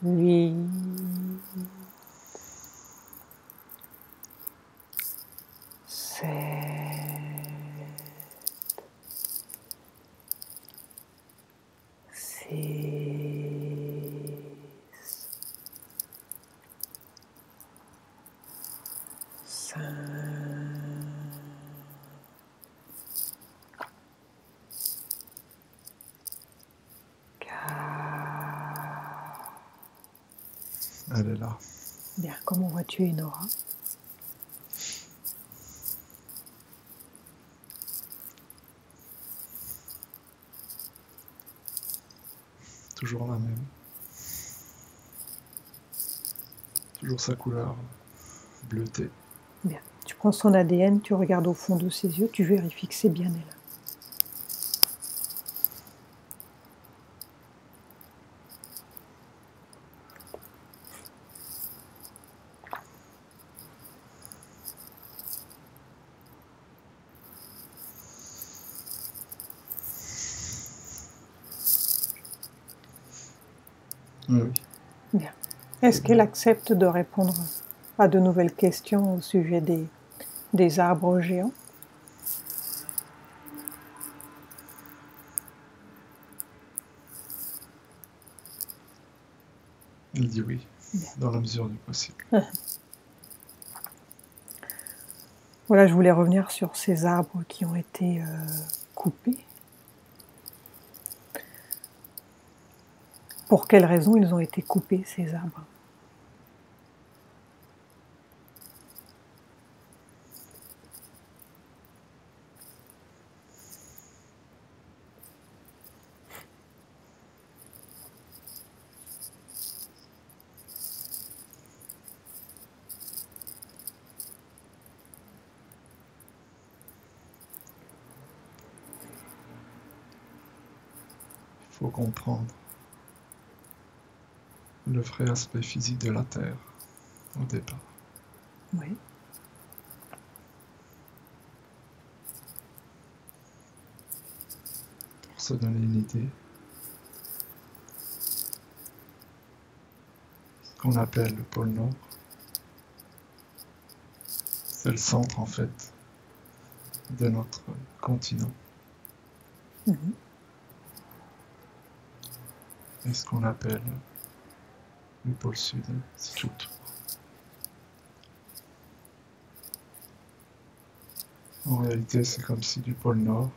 8, 7, 6, 5, 4. Elle est là. Bien, comment vois-tu Enora? Toujours la même. Toujours sa couleur bleutée. Bien, tu prends son ADN, tu regardes au fond de ses yeux, tu vérifies que c'est bien elle. Oui. Bien. Est-ce qu'elle accepte de répondre à de nouvelles questions au sujet des arbres géants? Elle dit oui, Bien. dans la mesure du possible. Voilà, je voulais revenir sur ces arbres qui ont été coupés. Pour quelles raisons ils ont été coupés, ces arbres? Il faut comprendre le vrai aspect physique de la Terre au départ. Oui. Pour se donner une idée, ce qu'on appelle le pôle Nord, c'est le centre en fait de notre continent. Mhm. Et ce qu'on appelle le pôle Sud, c'est tout autour. En réalité, c'est comme si du pôle Nord,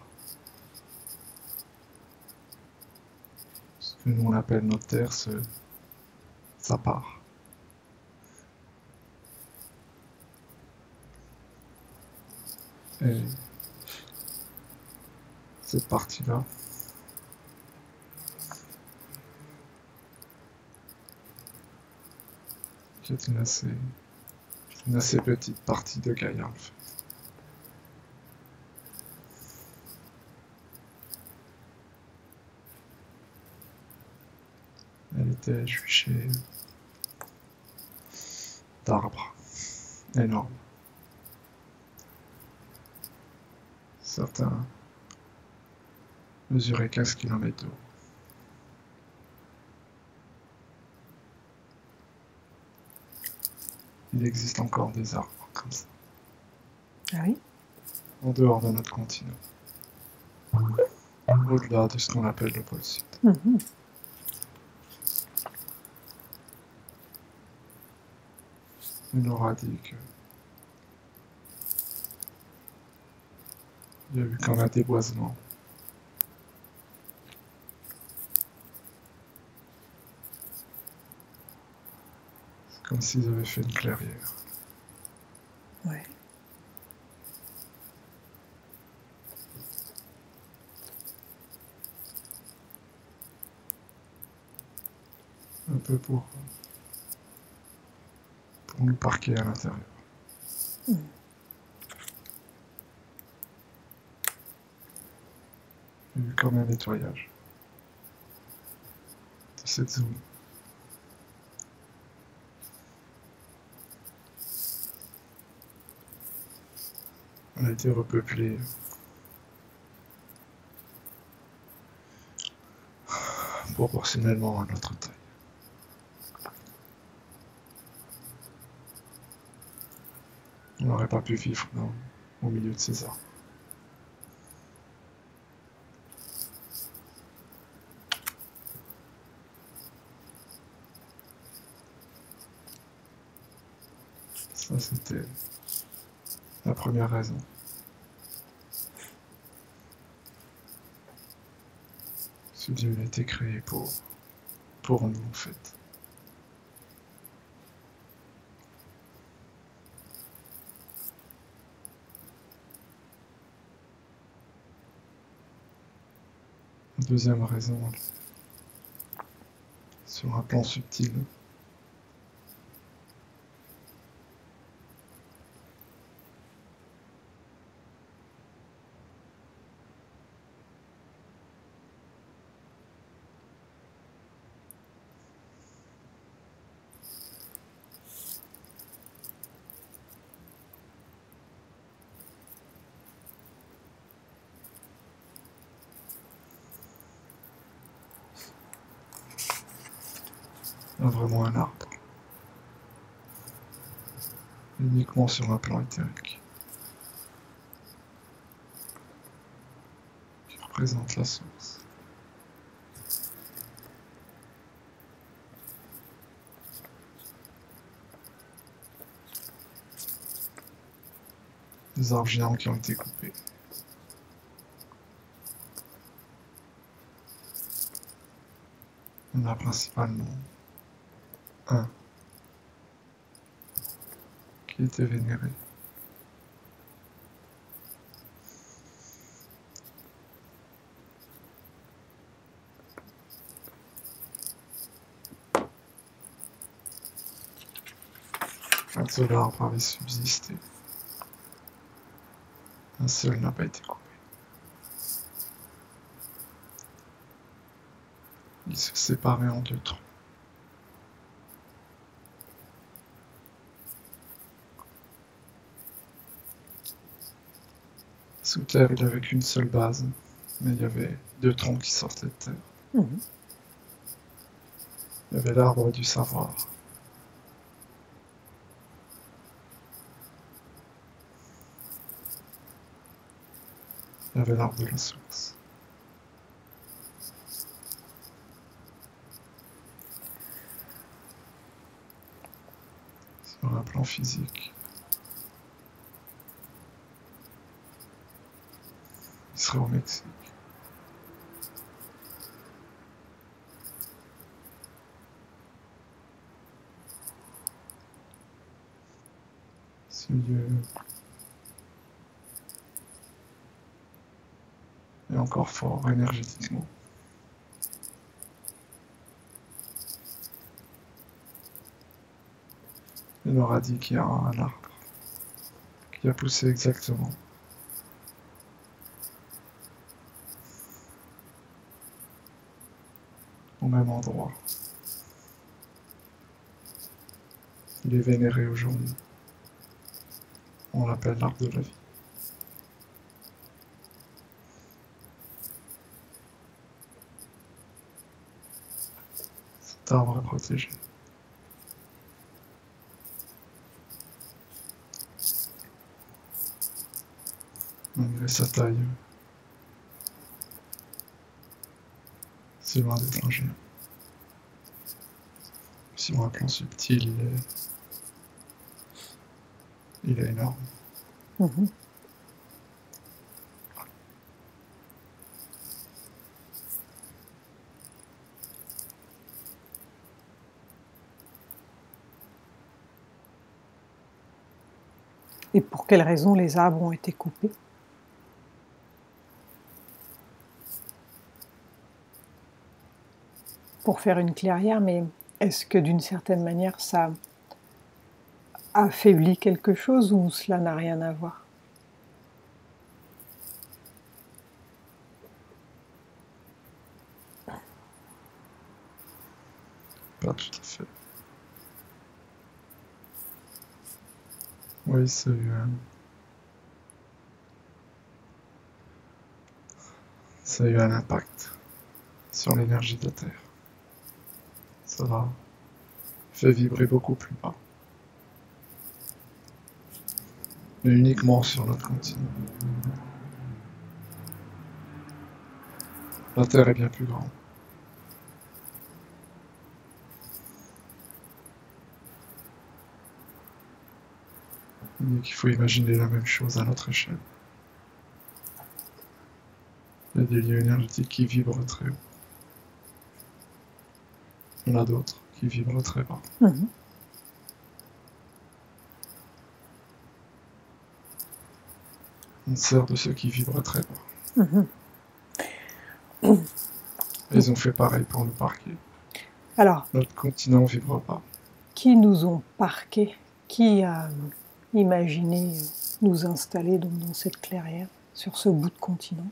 ce que nous on appelle notre Terre, ça part. Et cette partie-là, c'est une assez petite partie de Gaïa en fait. Elle était juchée d'arbres énormes. Certains mesuraient 15 km de haut. Il existe encore des arbres comme ça, Ah oui? en dehors de notre continent, au-delà de ce qu'on appelle le pôle Sud. Mhm. On aura dit qu'il y a eu comme un déboisement. C'est comme s'ils avaient fait une clairière. Ouais. Un peu pour nous parquer à l'intérieur. Mhm. Il y a eu comme un nettoyage de cette zone. On a été repeuplé proportionnellement à notre taille. n'aurait pas pu vivre au milieu de ces arbres. Ça, c'était la première raison. Ce Dieu a été créé pour nous, en fait. La deuxième raison, sur un plan subtil, vraiment un arbre, uniquement sur un plan éthérique, qui représente la source. Des arbres géants qui ont été coupés. Il y en a principalement un qui était vénéré. Un seul arbre avait subsisté. Un seul n'a pas été coupé. Il se séparait en deux troncs. Sous terre, il n'avait qu'une seule base, mais il y avait deux troncs qui sortaient de terre. Mhm. Il y avait l'arbre du savoir. Il y avait l'arbre de la source. Sur un plan physique, il serait au Mexique. Ce lieu est encore fort énergétiquement. Il aura dit qu'il y a un arbre qui a poussé exactement au même endroit. Il est vénéré aujourd'hui. On l'appelle l'arbre de la vie. Cet arbre est protégé. Malgré sa taille, c'est loin d'être un géant. Sur un plan subtil, il est énorme. Mhm. Et pour quelles raisons les arbres ont été coupés? Pour faire une clairière, mais est-ce que d'une certaine manière ça affaiblit quelque chose ou cela n'a rien à voir? Pas tout à fait. Oui, ça a eu un impact sur l'énergie de la Terre. Ça l'a fait vibrer beaucoup plus bas. mais uniquement sur notre continent. La Terre est bien plus grande. Donc il faut imaginer la même chose à notre échelle. Il y a des lieux énergétiques qui vibrent très haut. Il y en a d'autres qui vibrent très bas. On sert de ceux qui vibrent très bas. Ils ont fait pareil pour nous parquer. Alors, notre continent ne vibre pas. Qui nous ont parqués? Qui a imaginé nous installer donc dans cette clairière, sur ce bout de continent?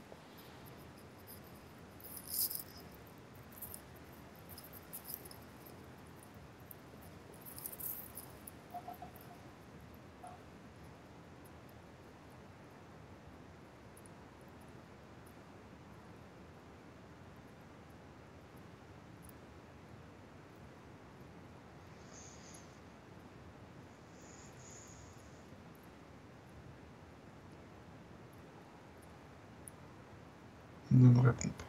Il ne me répond pas.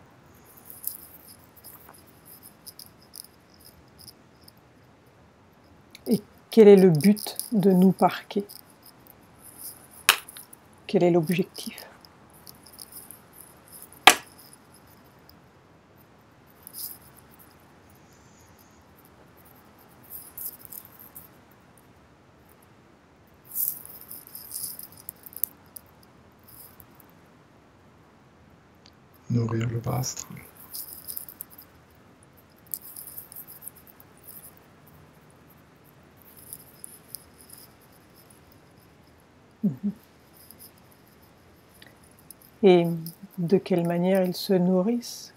Et quel est le but de nous parquer? Quel est l'objectif? Nourrir le bas astral. Et de quelle manière ils se nourrissent?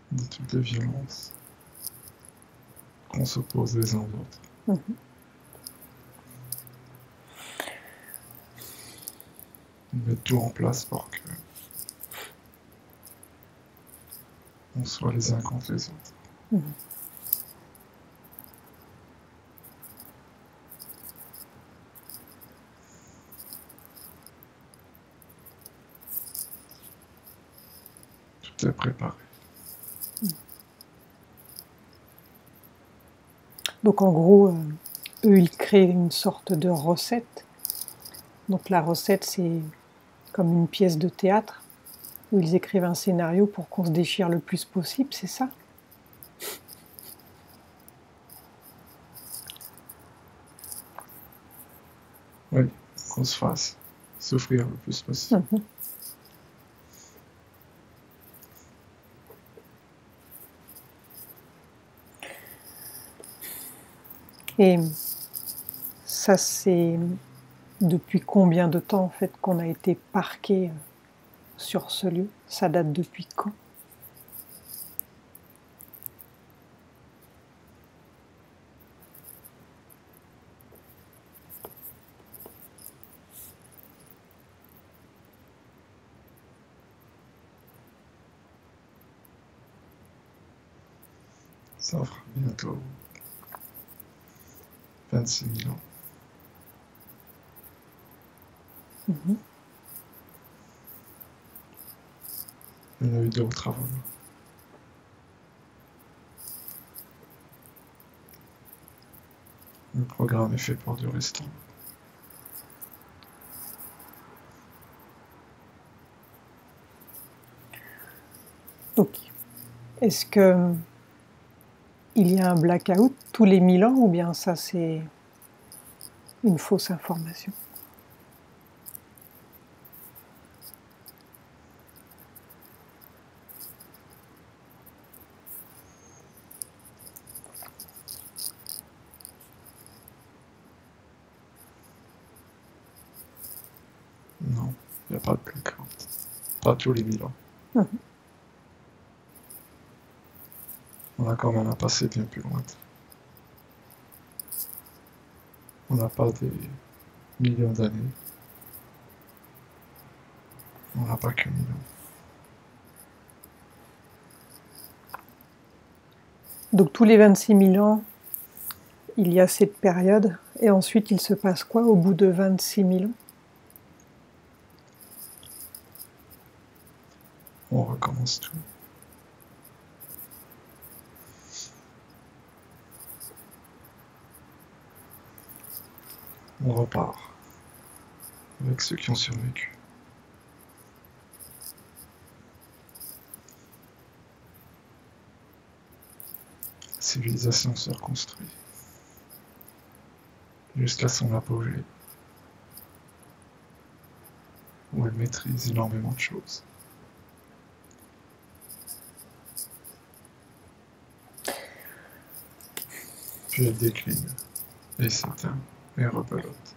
De toutes les violences qu'on s'oppose les uns aux autres. On met tout en place pour que on soit les uns contre les autres. Tout est préparé. Donc en gros, eux, ils créent une sorte de recette. Donc la recette, c'est comme une pièce de théâtre, où ils écrivent un scénario pour qu'on se déchire le plus possible, c'est ça? Oui, qu'on se fasse souffrir le plus possible. Et ça, c'est depuis combien de temps en fait qu'on a été parqué sur ce lieu? Ça date depuis quand? Ça fera bientôt 26 000 ans. Il y en a eu d'autres avant. Le programme est fait pour du restant. Donc, est-ce que il y a un blackout tous les 1000 ans ou bien ça c'est une fausse information? Non, il n'y a pas de blackout. Pas tous les 1000 ans. On a quand même un passé bien plus lointain. On n'a pas des millions d'années On n'a pas que 1000 ans. Donc tous les 26 000 ans, il y a cette période, et ensuite il se passe quoi au bout de 26 000 ans? On recommence tout. On repart avec ceux qui ont survécu. La civilisation se reconstruit jusqu'à son apogée, où elle maîtrise énormément de choses. Puis elle décline, et s'éteint, et rebelote.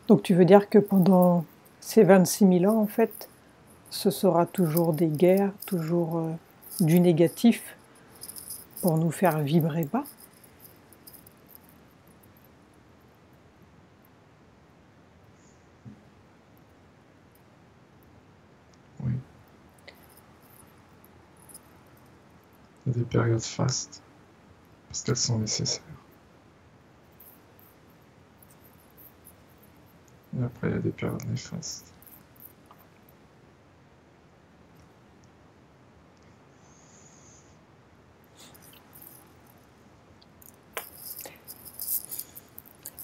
Donc tu veux dire que pendant ces 26 000 ans, en fait, ce sera toujours des guerres, toujours du négatif pour nous faire vibrer bas? Oui. Il y a des périodes fastes, parce qu'elles sont nécessaires. Et après, il y a des périodes néfastes.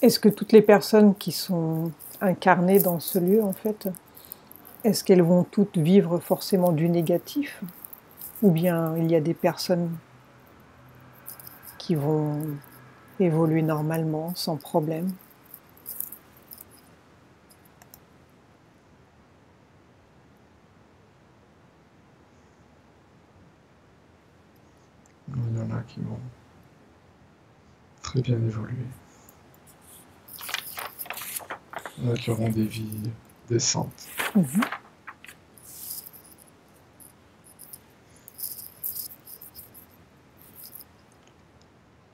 Est-ce que toutes les personnes qui sont incarnées dans ce lieu, en fait, est-ce qu'elles vont toutes vivre forcément du négatif? Ou bien il y a des personnes qui vont évoluer normalement, sans problème? Il y en a qui vont très bien évoluer. Il y en a qui auront des vies décentes.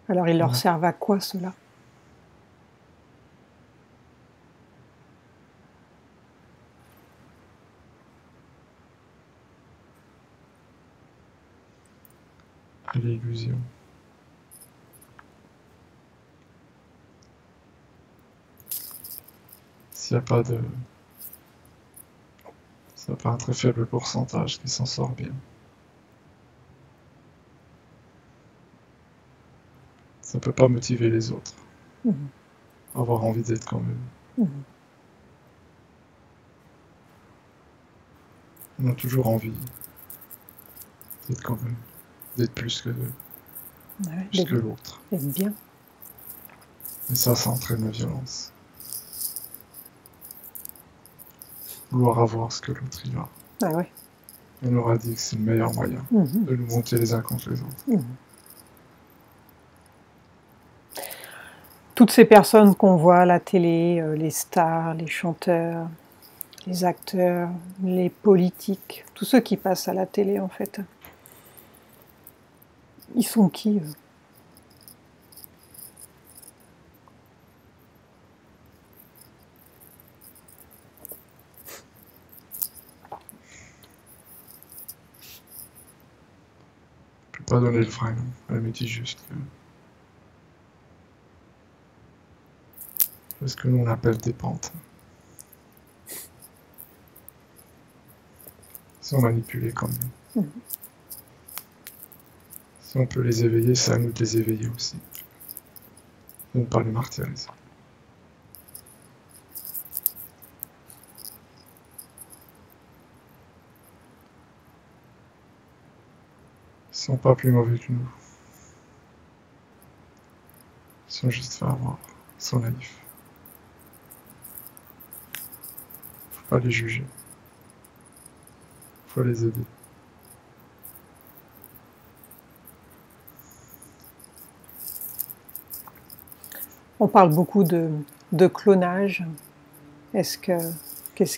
Alors ils leur Ouais. servent à quoi, cela? À l'illusion. S'il n'y a pas de... S'il n'y a pas un très faible pourcentage qui s'en sort bien. Ça ne peut pas motiver les autres. Avoir envie d'être comme eux. On a toujours envie d'être comme eux. D'être plus que eux. Ouais, Plus que l'autre. d'être bien. Et ça entraîne la violence. Vouloir avoir ce que l'autre il a. Ah ouais. On leur a dit que c'est le meilleur moyen de nous monter les uns contre les autres. Toutes ces personnes qu'on voit à la télé, les stars, les chanteurs, les acteurs, les politiques, tous ceux qui passent à la télé, en fait, ils sont qui, eux? Je ne peux pas donner le vrai nom. Elle me dit juste que... C'est ce que nous on appelle des pentes. Ils sont manipulés comme nous. Si on peut les éveiller, c'est à nous de les éveiller aussi. De ne pas les martyriser. Ils sont pas plus mauvais que nous. Ils sont juste fait avoir. Ils sont naïfs. Faut pas les juger. Faut les aider. On parle beaucoup de clonage. Qu'est-ce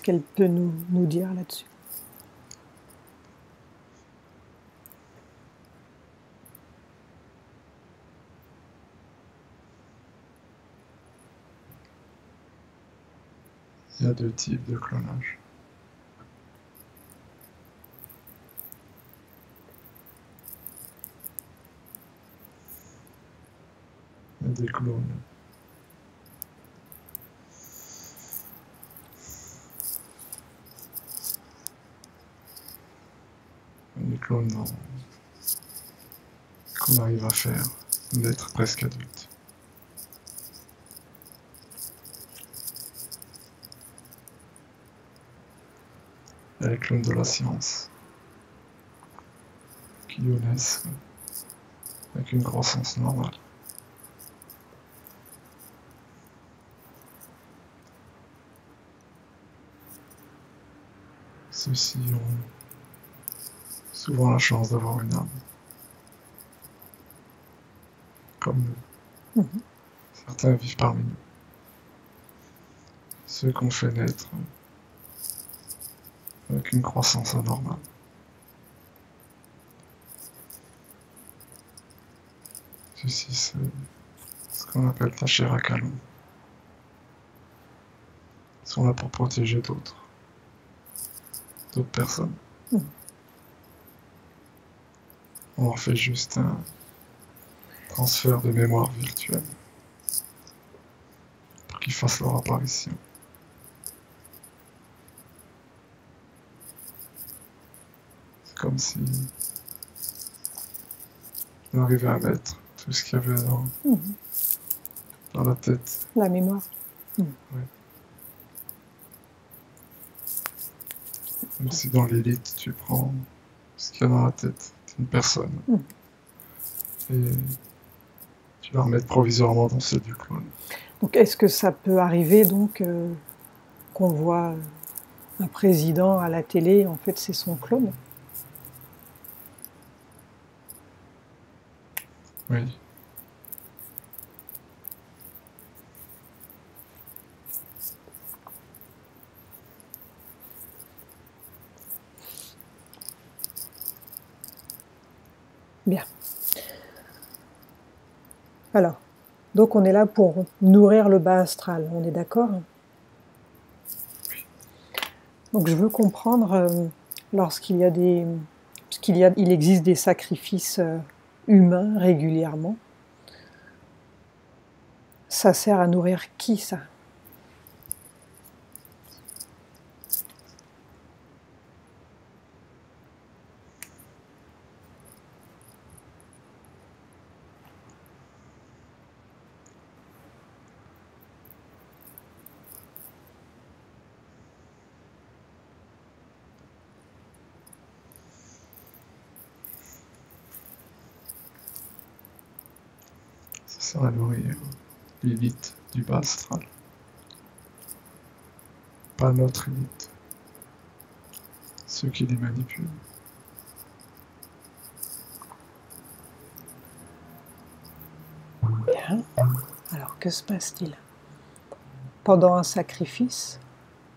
qu'elle peut nous dire là-dessus? Il y a 2 types de clonage. Il y a des clones qu'on arrive à faire d'être presque adulte. Il y a les clones de la science qui naissent avec une croissance normale. Ceux-ci ont souvent la chance d'avoir une âme, comme nous. Certains vivent parmi nous. Ceux qu'on fait naître avec une croissance anormale. Ceux-ci, c'est ce qu'on appelle la chair à canon. Ils sont là pour protéger d'autres personnes. On leur fait juste un transfert de mémoire virtuelle pour qu'ils fassent leur apparition. C'est comme si on arrivait à mettre tout ce qu'il y avait dans la tête. La mémoire. Ouais. Même si dans l'élite, tu prends ce qu'il y a dans la tête d'une personne et tu la remets provisoirement dans celle du clone. Donc est-ce que ça peut arriver donc qu'on voit un président à la télé, en fait c'est son clone? Oui. Bien. Alors, donc on est là pour nourrir le bas astral, on est d'accord? Oui. Donc je veux comprendre lorsqu'il y a il existe des sacrifices humains régulièrement. Ça sert à nourrir qui, ça? Ça sert à nourrir l'élite du bas astral. Pas notre élite. Ceux qui les manipulent. Bien. Alors que se passe-t-il? Pendant un sacrifice,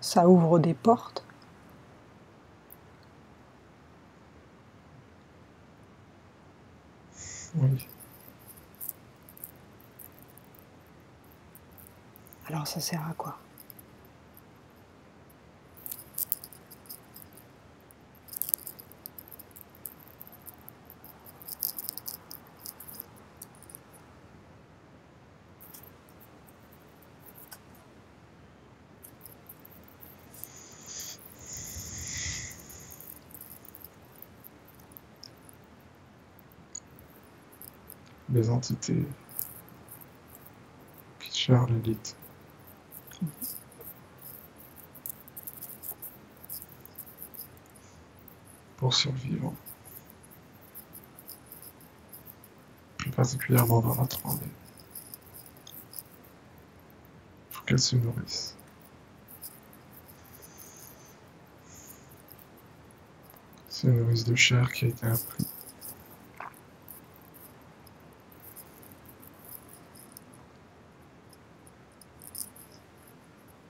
ça ouvre des portes. Oui. Alors ça sert à quoi? Les entités qui gèrent l'élite. Pour survivre. Plus particulièrement dans la 3D. Il faut qu'elles se nourrissent. Se nourrissent de chair qui a été appris.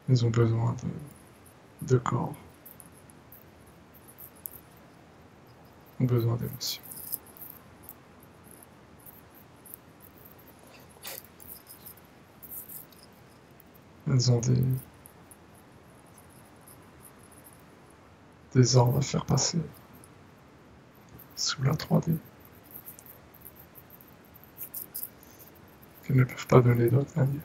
Ils ont besoin de corps. Ils ont besoin d'émotions. Elles ont des ordres à faire passer sous la 3D, qu'ils ne peuvent pas donner d'autre manière.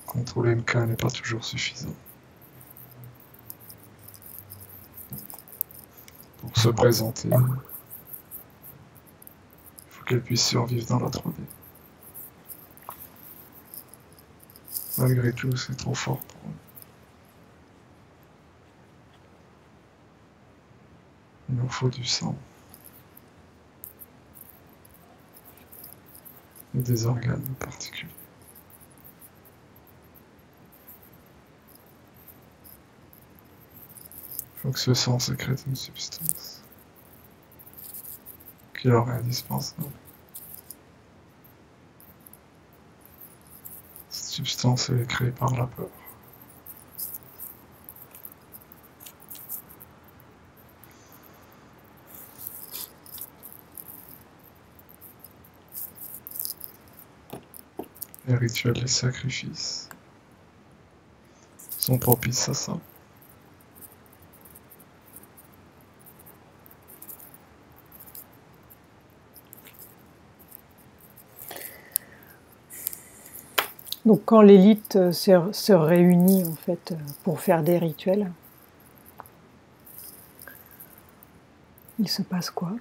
Contrôler MK n'est pas toujours suffisant. Pour se présenter, il faut qu'elle puisse survivre dans la 3D. Malgré tout, c'est trop fort pour eux. Il nous faut du sang. Et des organes particuliers. Il faut que ce sang sécrète une substance qui leur est indispensable. Cette substance, elle est créée par la peur. Les rituels des sacrifices sont propices à ça. Donc quand l'élite se réunit en fait pour faire des rituels, il se passe quoi?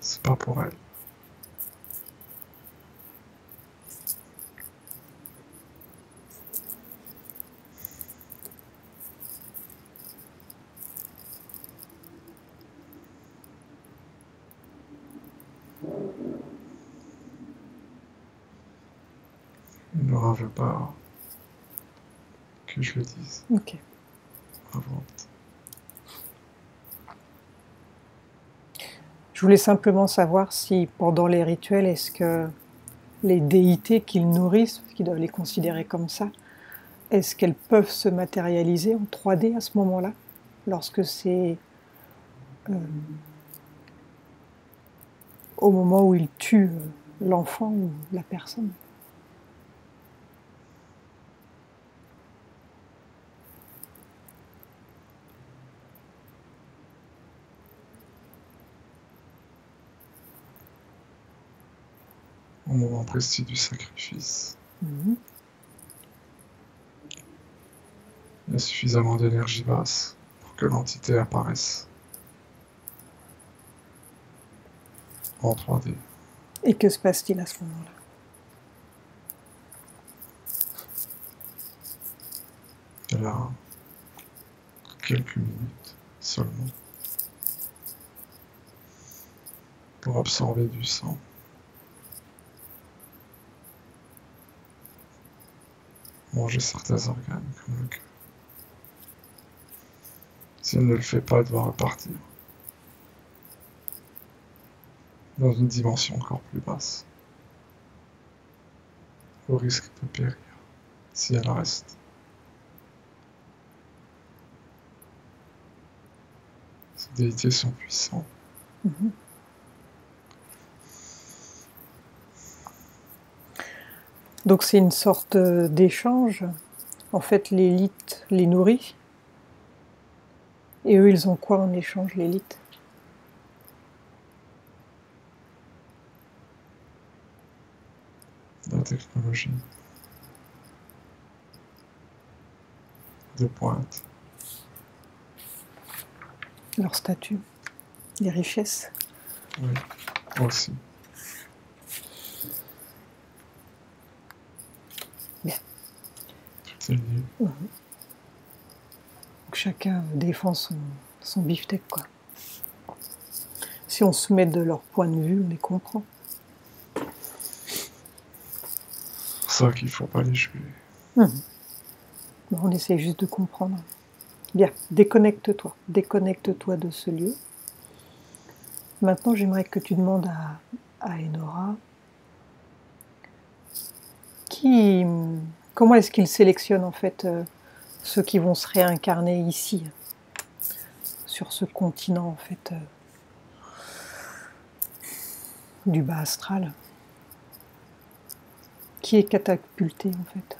C'est pas pour elle. Nora veut pas que je le dise. Ok. Avant. Je voulais simplement savoir si pendant les rituels, est-ce que les déités qu'ils nourrissent, parce qu'ils doivent les considérer comme ça, est-ce qu'elles peuvent se matérialiser en 3D à ce moment-là, lorsque c'est au moment où ils tuent l'enfant ou la personne? Au moment précis du sacrifice, Mhm. il y a suffisamment d'énergie basse pour que l'entité apparaisse en 3D. Et que se passe-t-il à ce moment-là? Elle a quelques minutes seulement pour absorber du sang. Manger certains organes comme le cœur. Si elle ne le fait pas, elle doit repartir dans une dimension encore plus basse, au risque de périr si elle reste. Ces déités sont puissants. Mhm. Donc c'est une sorte d'échange. En fait, l'élite les nourrit. Et eux, ils ont quoi en échange, l'élite? La technologie de pointe. Leur statut, les richesses. Oui, aussi. Bien. Tout est lié. Donc chacun défend son beefsteak, quoi. Si on se met de leur point de vue, on les comprend. C'est pour ça qu'il ne faut pas les juger. Bon, on essaie juste de comprendre. Bien, déconnecte-toi. Déconnecte-toi de ce lieu. Maintenant, j'aimerais que tu demandes à Enora comment est-ce qu'il sélectionne en fait ceux qui vont se réincarner ici, sur ce continent en fait du bas astral. qui est catapulté en fait.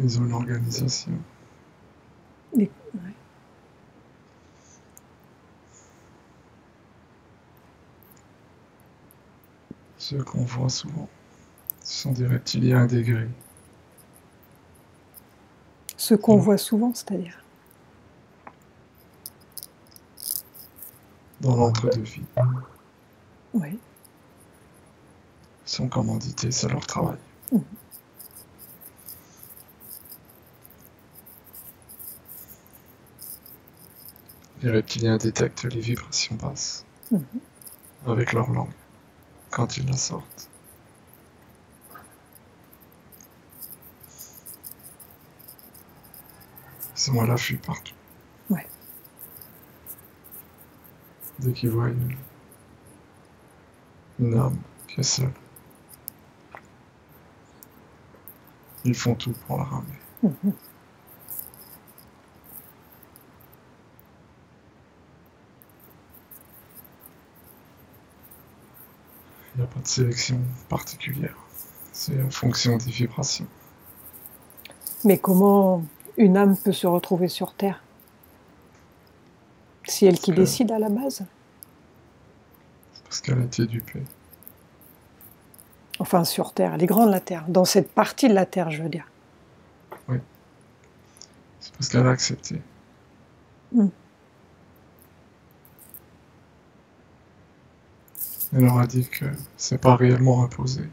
Ils ont une organisation. Ouais. Ceux qu'on voit souvent, ce sont des reptiliens intégrés. Ce qu'on voit souvent, c'est-à-dire dans l'entre-deux-vie. Oui. Ils sont commandités, c'est leur travail. Les reptiliens détectent les vibrations basses avec leur langue quand ils la sortent. Ils sont à l'affût partout. Ouais. Dès qu'ils voient une âme qui est seule, ils font tout pour la ramener. Il n'y a pas de sélection particulière. C'est en fonction des vibrations. Mais comment une âme peut se retrouver sur Terre? C'est elle qui décide à la base? C'est parce qu'elle a été dupée. Enfin, sur Terre, elle est grande la Terre. Dans cette partie de la Terre, je veux dire. Oui. C'est parce qu'elle a accepté. Elle leur a dit que c'est pas réellement imposé.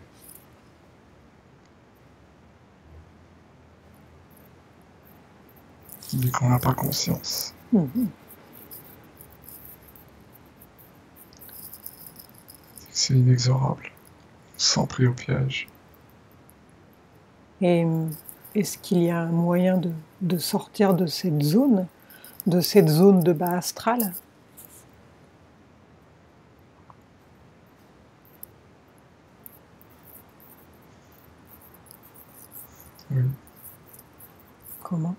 Il dit qu'on n'a pas conscience. C'est inexorable. Sans pris au piège. Et est-ce qu'il y a un moyen de sortir de cette zone de bas astral? Oui. Comment?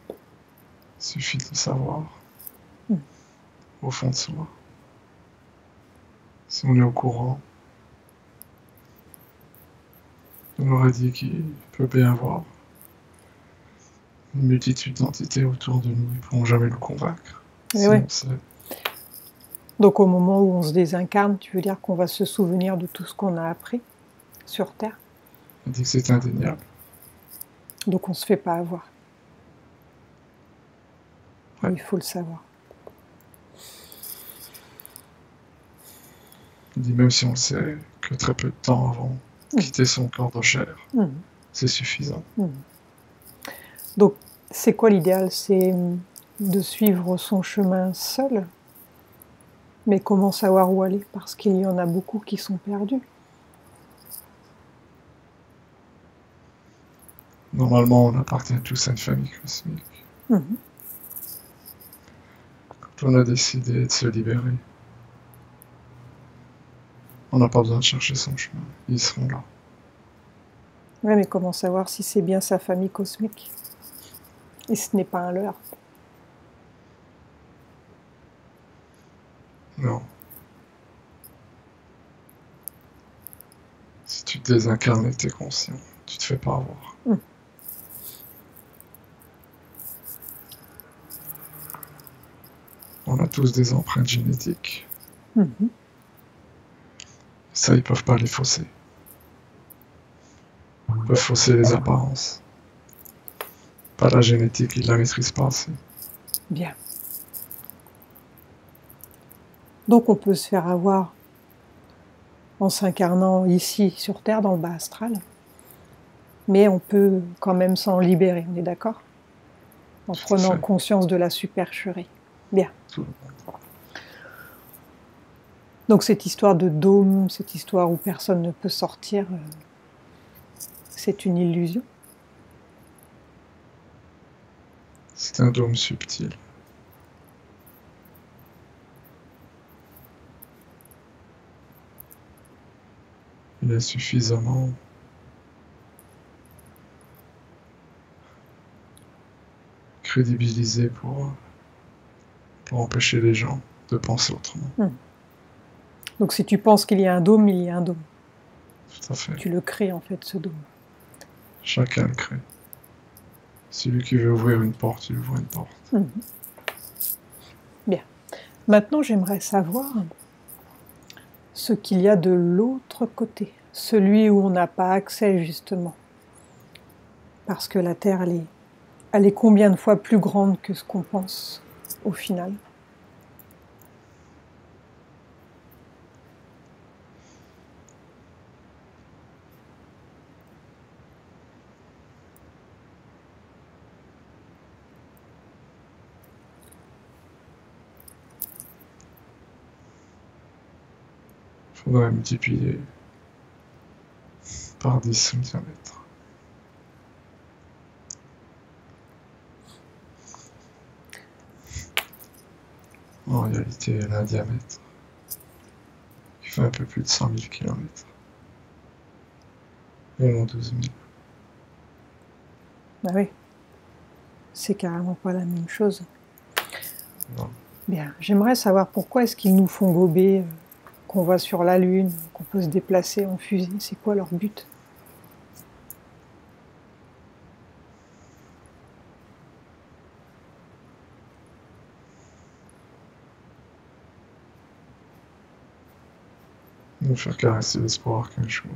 Il suffit de le savoir. Au fond de soi. Si on est au courant, on aurait dit qu'il peut bien y avoir une multitude d'entités autour de nous. Ils ne pourront jamais nous convaincre. Ouais. Donc au moment où on se désincarne, tu veux dire qu'on va se souvenir de tout ce qu'on a appris sur Terre? On dit que c'est indéniable. Donc on ne se fait pas avoir. Ouais. Il faut le savoir. On dit même si on le sait que très peu de temps avant de quitter son corps de chair, c'est suffisant. Donc c'est quoi l'idéal? C'est de suivre son chemin seul? Mais comment savoir où aller? Parce qu'il y en a beaucoup qui sont perdus. Normalement, on appartient tous à une famille cosmique. Quand on a décidé de se libérer, on n'a pas besoin de chercher son chemin. Ils seront là. Oui, mais comment savoir si c'est bien sa famille cosmique? Et ce n'est pas un leurre. Non. Si tu te désincarnes et que tu es conscient, tu te fais pas avoir. On a tous des empreintes génétiques. Ça, ils peuvent pas les fausser. Ils peuvent fausser les apparences. Pas la génétique, ils la maîtrisent pas assez. Bien. Donc on peut se faire avoir en s'incarnant ici sur Terre, dans le bas astral, mais on peut quand même s'en libérer, on est d'accord? En prenant conscience de la supercherie. Bien. Donc cette histoire de dôme, cette histoire où personne ne peut sortir, c'est une illusion? C'est un dôme subtil. Il est suffisamment crédibilisé pour empêcher les gens de penser autrement. Donc si tu penses qu'il y a un dôme, il y a un dôme. Tout à fait. Tu le crées en fait, ce dôme. Chacun le crée. Celui qui veut ouvrir une porte, il ouvre une porte. Bien. Maintenant, j'aimerais savoir ce qu'il y a de l'autre côté, celui où on n'a pas accès justement. Parce que la Terre, elle est combien de fois plus grande que ce qu'on pense au final? Il faudrait multiplier par 10 le diamètre. En réalité, elle a un diamètre qui fait un peu plus de 100 000 km. Et non 12 000. Bah oui, c'est carrément pas la même chose. Non. Bien, j'aimerais savoir pourquoi est-ce qu'ils nous font gober, qu'on va sur la Lune, qu'on peut se déplacer en fusée, c'est quoi leur but? Nous faire caresser l'espoir qu'un jour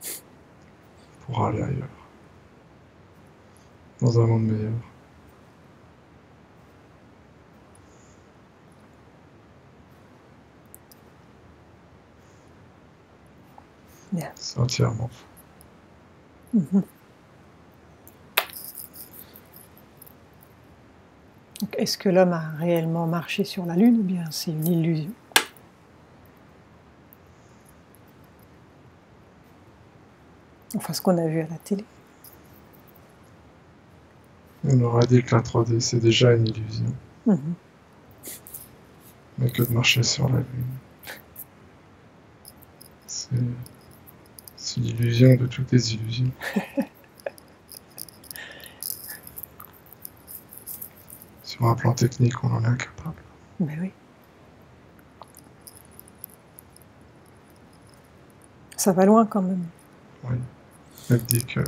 on pourra aller ailleurs. Dans un monde meilleur. Bien. C'est entièrement faux. Donc, est-ce que l'homme a réellement marché sur la Lune ou bien c'est une illusion? Enfin, ce qu'on a vu à la télé. On aurait dit que la 3D c'est déjà une illusion. Mais que de marcher sur la Lune. C'est l'illusion de toutes les illusions. Sur un plan technique, on en est incapable. Ben oui. Ça va loin quand même. Oui. Elle dit que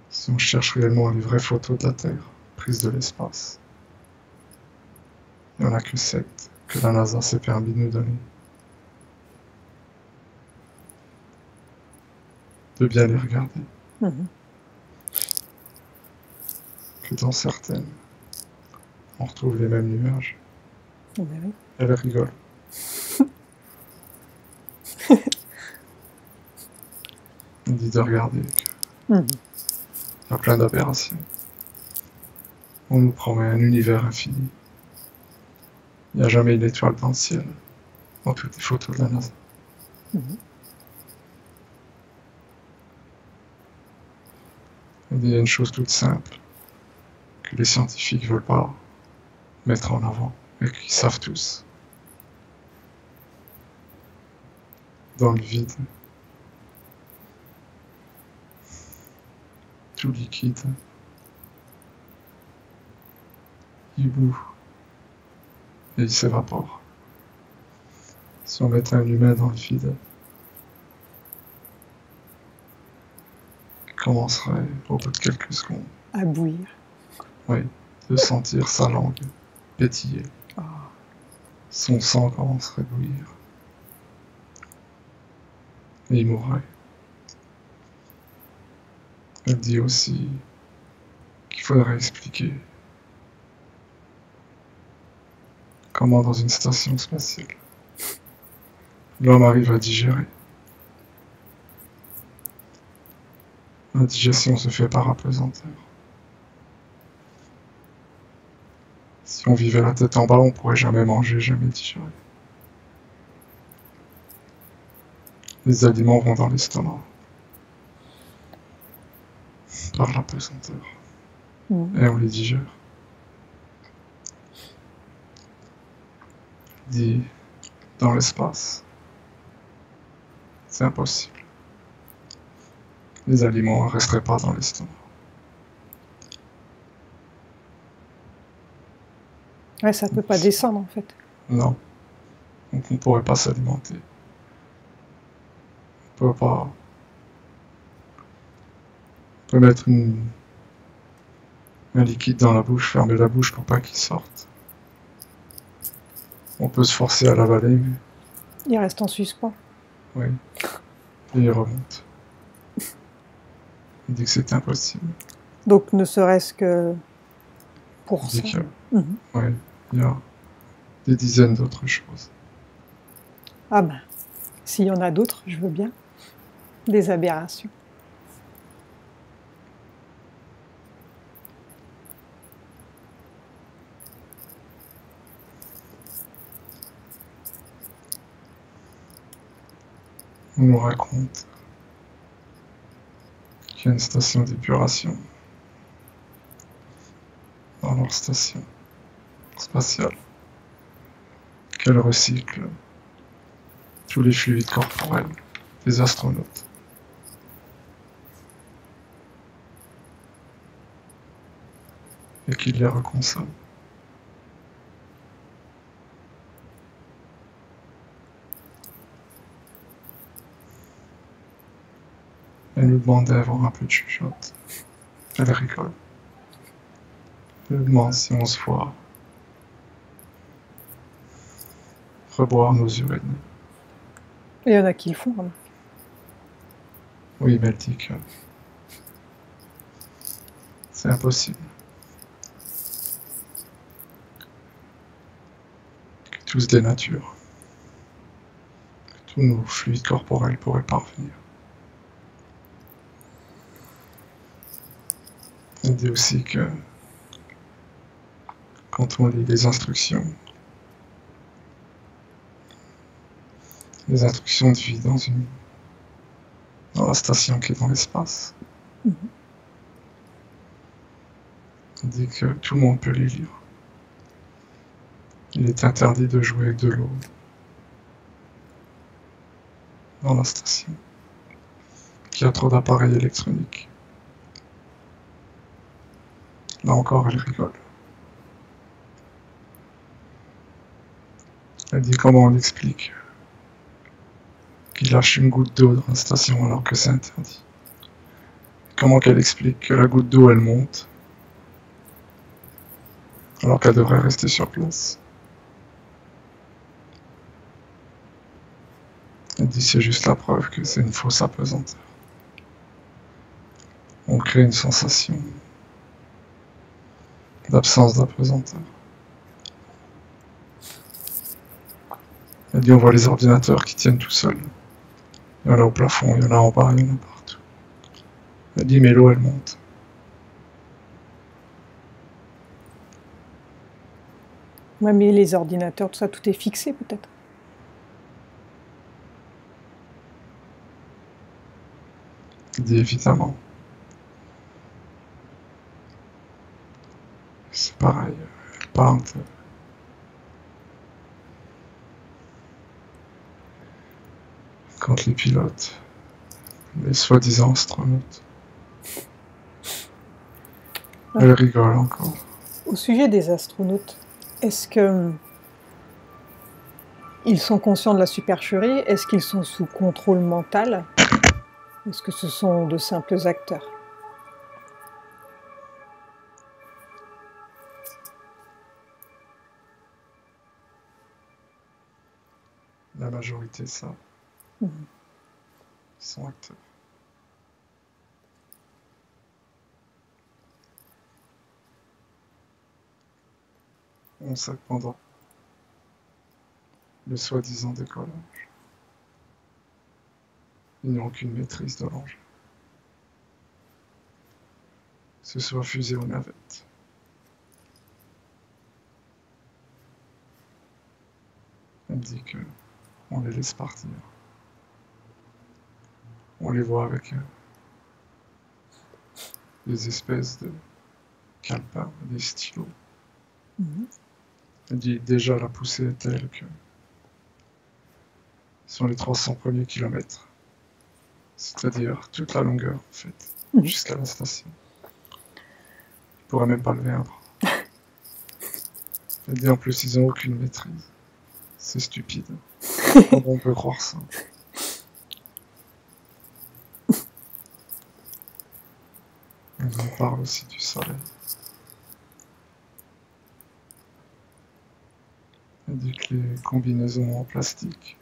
si on cherche réellement les vraies photos de la Terre, prises de l'espace, il n'y en a que 7 que la NASA s'est permis de nous donner. De bien les regarder. Que dans certaines, on retrouve les mêmes nuages. Ben oui. Elle rigole. On dit de regarder qu'il y a plein d'aberrations. On nous promet un univers infini. Il n'y a jamais une étoile dans le ciel, dans toutes les photos de la NASA. Il y a une chose toute simple, que les scientifiques ne veulent pas mettre en avant, et qu'ils savent tous. Dans le vide, tout liquide, il bout et il s'évapore. Si on mettait un humain dans le vide, il commencerait, au bout de quelques secondes, À bouillir. oui, de sentir sa langue pétiller. Son sang commencerait à bouillir. Et il mourrait. Elle dit aussi qu'il faudrait expliquer comment dans une station spatiale, l'homme arrive à digérer. La digestion se fait par apesanteur. Si on vivait la tête en bas, on pourrait jamais manger, jamais digérer. Les aliments vont dans l'estomac. par la pesanteur. Mhm. Et on les digère. Dit dans l'espace, c'est impossible. Les aliments ne resteraient pas dans l'estomac. Ouais, ça peut pas descendre en fait. Non. Donc on ne pourrait pas s'alimenter. On peut pas. On peut mettre un liquide dans la bouche, fermer la bouche pour pas qu'il sorte. On peut se forcer à l'avaler, mais Il reste en suspens. oui. Et il remonte. Il dit que c'est impossible. Donc ne serait-ce que Il pour dit ça. qu'il Mhm. y a des dizaines d'autres choses. Ah ben, s'il y en a d'autres, je veux bien. Des aberrations. On nous raconte qu'il y a une station d'épuration dans leur station spatiale, qu'elle recycle tous les fluides corporels des astronautes. Et qu'il les reconsomme. Elle nous demande d'avoir un peu de chuchote. Elle rigole. Elle nous demande si on se voit reboire nos urines. Il y en a qui le font, remarque. Oui, mais elle dit que c'est impossible. Que tout se dénature. Que tous nos fluides corporels pourraient parvenir. Elle dit aussi que quand on lit les instructions de vie dans la station qui est dans l'espace, Mhm. elle dit que tout le monde peut les lire. Il est interdit de jouer avec de l'eau dans la station, qu'il y a trop d'appareils électroniques. Là encore, elle rigole. Elle dit comment on explique qu'il lâche une goutte d'eau dans la station alors que c'est interdit. Comment qu'elle explique que la goutte d'eau elle monte alors qu'elle devrait rester sur place. Elle dit c'est juste la preuve que c'est une fausse apesanteur. On crée une sensation d'absence d'apesanteur. Elle dit on voit les ordinateurs qui tiennent tout seuls. Il y en a au plafond, il y en a en bas, il y en a partout. Elle dit mais l'eau elle monte. Ouais, mais les ordinateurs, tout ça, tout est fixé peut-être. Elle dit évidemment. C'est pareil, elle parle de quand les pilotes, les soi-disant astronautes, elle rigole encore. Au sujet des astronautes, est-ce que ils sont conscients de la supercherie? Est-ce qu'ils sont sous contrôle mental? Est-ce que ce sont de simples acteurs? La majorité savent, Mhm. ils sont acteurs. On sait que pendant le soi-disant décollage, ils n'ont aucune maîtrise de l'enjeu. Que ce soit fusée ou navette. Elle dit que on les laisse partir. On les voit avec des espèces de calepins, des stylos. Mhm. Elle dit déjà la poussée est telle que sur les 300 premiers kilomètres, c'est-à-dire toute la longueur en fait, jusqu'à la station. Ils pourraient même pas lever un bras. Elle dit en plus ils ont aucune maîtrise. C'est stupide. Comment on peut croire ça? Elle nous parle aussi du soleil. Elle dit que les combinaisons en plastique.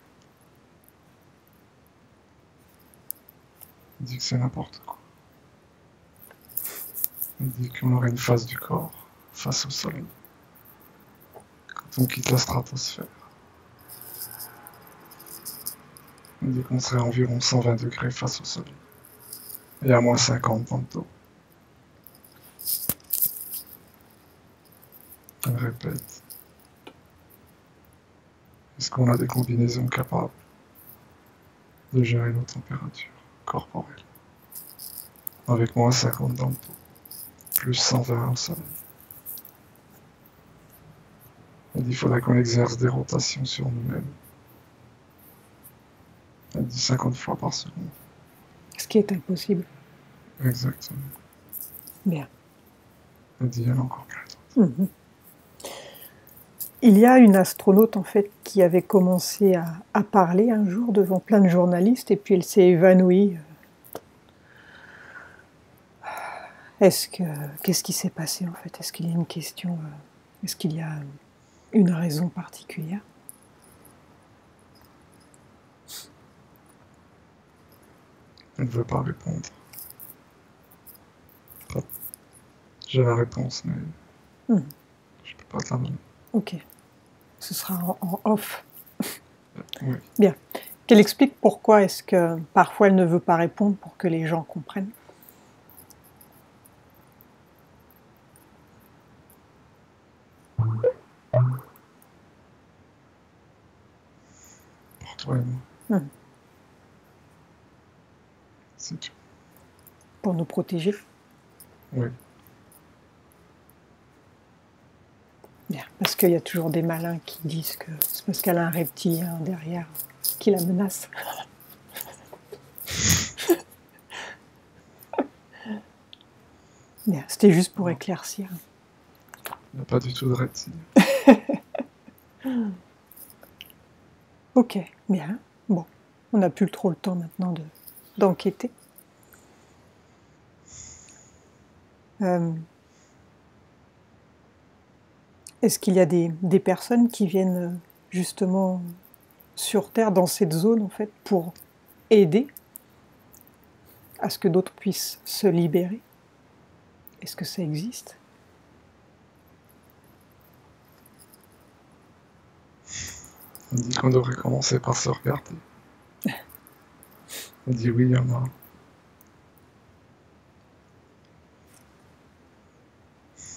Elle dit que c'est n'importe quoi. Elle dit qu'on aurait une phase du corps face au soleil. Quand on quitte la stratosphère. Elle dit qu'on serait à environ 120 degrés face au soleil. Et à moins 50 dans le dos. Elle répète. Est-ce qu'on a des combinaisons capables de gérer nos températures corporelles avec moins 50 dans le dos, plus 120 au soleil? Elle dit qu'il faudrait qu'on exerce des rotations sur nous-mêmes. Elle dit 50 fois par seconde. Ce qui est impossible. Exactement. Bien. Elle dit il y en a encore plein d'autres. Il y a une astronaute en fait qui avait commencé à parler un jour devant plein de journalistes et puis elle s'est évanouie. Qu'est-ce qui s'est passé en fait? Est-ce qu'il y a une question? Est-ce qu'il y a une raison particulière? Elle ne veut pas répondre. J'ai la réponse, mais je ne peux pas te la donner. Ok. Ce sera en off. Oui. Bien. Qu'elle explique pourquoi est-ce que parfois elle ne veut pas répondre pour que les gens comprennent. Pour toi et moi. C'est tout. Pour nous protéger. Oui. Bien. Parce qu'il y a toujours des malins qui disent que c'est parce qu'elle a un reptilien derrière qui la menace. Bien. C'était juste pour éclaircir. Il n'y a pas du tout de reptile. Ok, bien. Bon, on n'a plus trop le temps maintenant d'enquêter. Est-ce qu'il y a des personnes qui viennent justement sur Terre, dans cette zone, en fait, pour aider à ce que d'autres puissent se libérer? Est-ce que ça existe? On dit qu'on devrait commencer par se regarder. On dit oui, il y en a.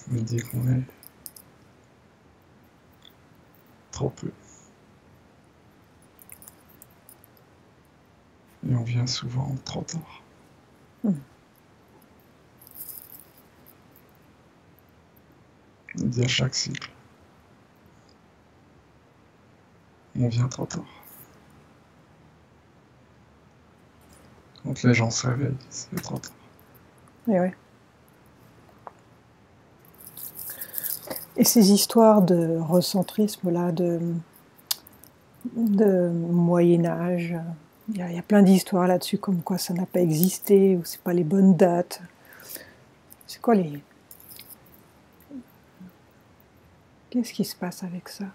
On dit qu'on est trop peu. Et on vient souvent trop tard. On dit à chaque cycle. On vient trop tard. Quand les gens se réveillent, c'est trop tard. Et ouais. Et ces histoires de recentrisme, là, de Moyen-Âge, il y a plein d'histoires là-dessus, comme quoi ça n'a pas existé, ou c'est pas les bonnes dates. C'est quoi les... Qu'est-ce qui se passe avec ça?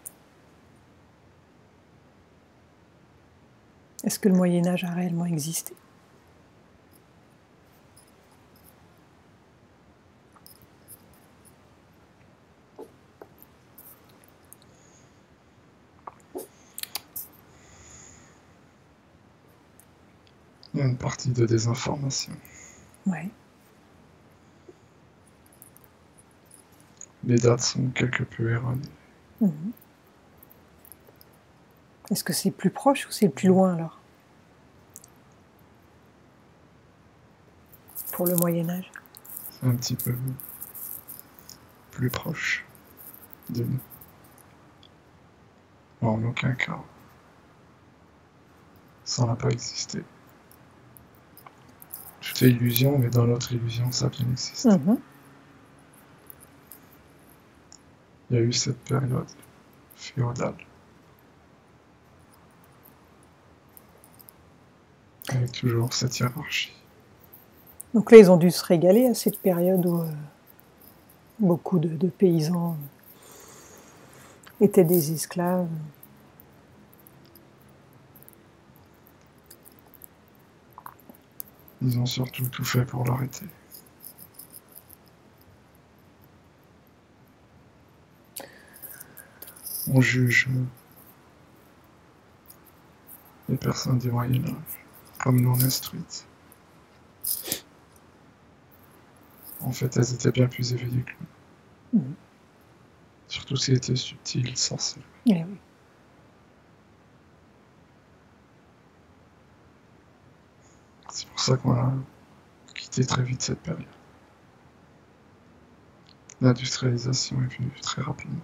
Est-ce que le Moyen-Âge a réellement existé? Il y a une partie de désinformation. Ouais. Les dates sont quelque peu erronées. Est-ce que c'est plus proche ou c'est plus loin alors? Pour le Moyen-Âge? un petit peu plus proche de nous. En aucun cas, ça n'a pas existé. Tout est illusion, mais dans notre illusion, ça a bien existé. Il y a eu cette période féodale. Avec toujours cette hiérarchie. Donc là, ils ont dû se régaler à cette période où beaucoup de paysans étaient des esclaves. Ils ont surtout tout fait pour l'arrêter. On juge les personnes du Moyen-Âge comme non instruites. En fait, elles étaient bien plus éveillées que nous. Surtout si elles étaient subtiles, sorcières. Eh oui. C'est pour ça qu'on a quitté très vite cette période. L'industrialisation est venue très rapidement.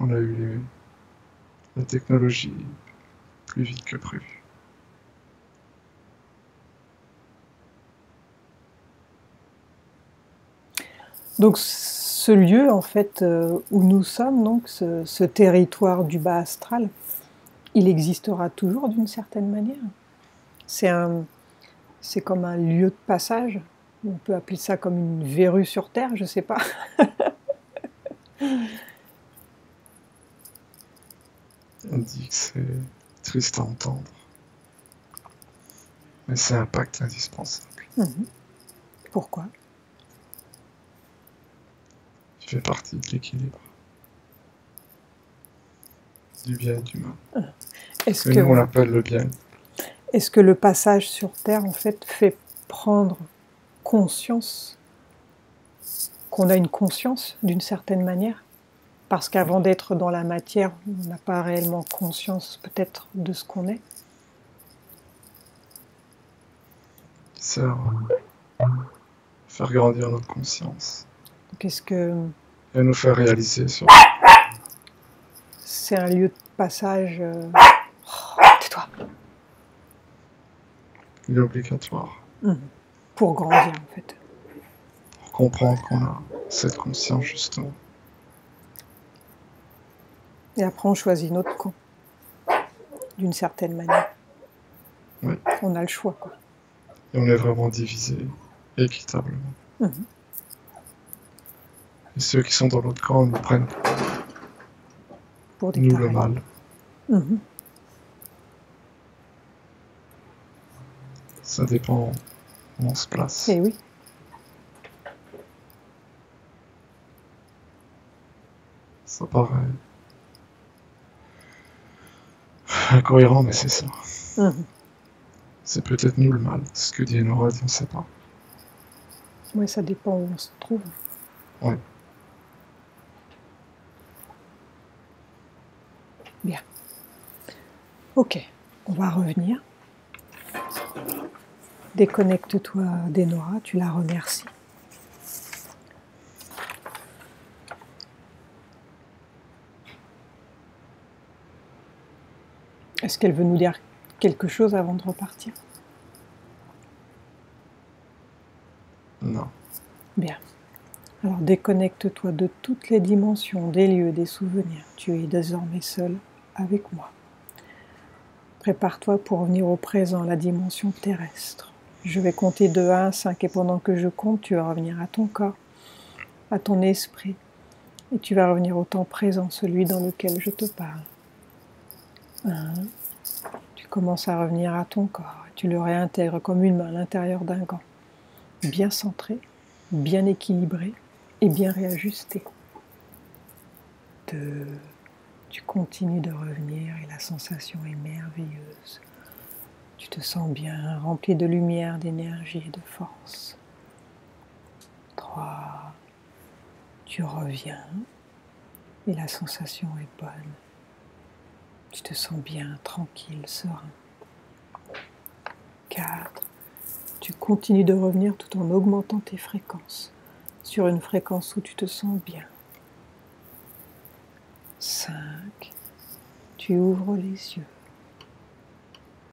On a eu la technologie plus vite que prévu. Donc ce lieu, en fait, où nous sommes, donc ce territoire du bas astral, il existera toujours d'une certaine manière. C'est comme un lieu de passage. On peut appeler ça comme une verrue sur Terre, je ne sais pas. On dit que c'est triste à entendre, mais c'est un pacte indispensable. Pourquoi? Il fait partie de l'équilibre. Du bien et du mal. Est-ce que nous, on l'appelle le bien. Est-ce que le passage sur Terre, en fait prendre conscience, qu'on a une conscience d'une certaine manière? Parce qu'avant d'être dans la matière, on n'a pas réellement conscience peut-être de ce qu'on est. Ça faire grandir notre conscience. Donc est-ce que... Et nous faire réaliser sur... C'est un lieu de passage... tais-toi. Il est obligatoire. Pour grandir, en fait. Pour comprendre qu'on a cette conscience, justement. Et après, on choisit notre camp. D'une certaine manière. Oui. On a le choix, quoi. Et on est vraiment divisé équitablement. Et ceux qui sont dans l'autre camp nous prennent pour des nous tarés. le mal. Ça dépend où on se place. Eh oui. Ça paraît incohérent, mais c'est ça. C'est peut-être nous le mal. Ce que dit Enora, on ne sait pas. Oui, ça dépend où on se trouve. Oui. Bien. Ok, on va revenir. Déconnecte-toi d'Enora, tu la remercies. Est-ce qu'elle veut nous dire quelque chose avant de repartir? Non. Bien. Alors déconnecte-toi de toutes les dimensions, des lieux, des souvenirs. Tu es désormais seul avec moi. Prépare-toi pour revenir au présent, la dimension terrestre. Je vais compter de 1 à 5 et pendant que je compte, tu vas revenir à ton corps, à ton esprit. Et tu vas revenir au temps présent, celui dans lequel je te parle. 1. Tu commences à revenir à ton corps. Tu le réintègres comme une main à l'intérieur d'un gant. Bien centré, bien équilibré et bien réajusté. 2. Tu continues de revenir et la sensation est merveilleuse. Tu te sens bien, rempli de lumière, d'énergie et de force. 3. Tu reviens et la sensation est bonne. Tu te sens bien, tranquille, serein. 4. tu continues de revenir tout en augmentant tes fréquences, sur une fréquence où tu te sens bien. 5, tu ouvres les yeux.